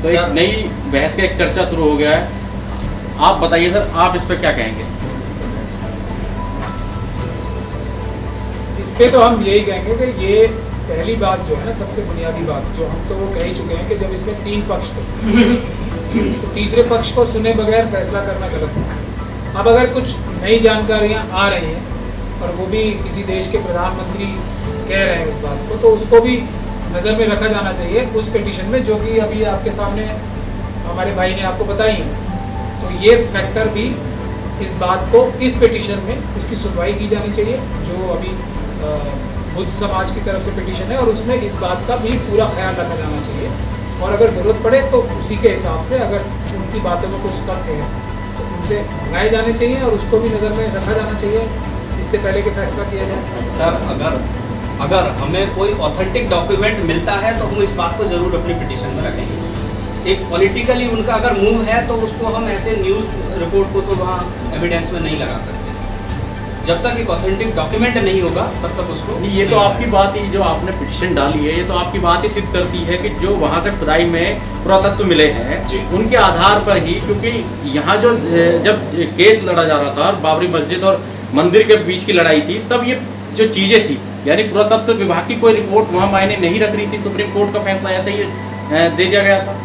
तो एक नई बहस का एक चर्चा शुरू हो गया है। आप बताइए सर, आप इस पर क्या कहेंगे? इस पे तो हम यही कहेंगे कि ये पहली बात जो है ना, सबसे बुनियादी बात जो हम तो वो कह ही चुके हैं कि जब इसमें 3 पक्ष थे तो तीसरे पक्ष को सुने बगैर फैसला करना गलत है। अब अगर कुछ नई जानकारियां आ रही हैं और वो भी किसी देश के प्रधानमंत्री कह रहे हैं उस बात को, तो उसको भी नज़र में रखा जाना चाहिए उस पिटीशन में, जो कि अभी आपके सामने हमारे भाई ने आपको बताई है। तो ये फैक्टर भी इस बात को इस पिटीशन में उसकी सुनवाई की जानी चाहिए, जो अभी बुद्ध समाज की तरफ से पिटीशन है, और उसमें इस बात का भी पूरा ख्याल रखा जाना चाहिए। और अगर ज़रूरत पड़े तो उसी के हिसाब से अगर उनकी बातों में कुछ तथ्य है तो उनसे मंगाए जाने चाहिए और उसको भी नज़र में रखा जाना चाहिए इससे पहले कि फैसला किया जाए। सर अगर हमें कोई ऑथेंटिक डॉक्यूमेंट मिलता है तो हम इस बात को ज़रूर अपनी पिटीशन में रखेंगे। एक पॉलिटिकली उनका अगर मूव है तो उसको हम ऐसे न्यूज़ रिपोर्ट को तो वहाँ एविडेंस में नहीं लगा सकते। जब तक एक ऑथेंटिक डॉक्यूमेंट नहीं होगा तब तक उसको नहीं, ये तो आपकी बात ही, जो आपने पिटीशन डाली है, ये तो आपकी बात ही सिद्ध करती है कि जो वहाँ से खुदाई में पुरातत्व मिले हैं उनके आधार पर ही, क्योंकि यहाँ जो जब केस लड़ा जा रहा था बाबरी मस्जिद और मंदिर के बीच की लड़ाई थी, तब ये जो चीज़ें थी, यानी पुरातत्व विभाग की कोई रिपोर्ट वहाँ मायने नहीं रख रही थी। सुप्रीम कोर्ट का फैसला ऐसे ही दे दिया गया था।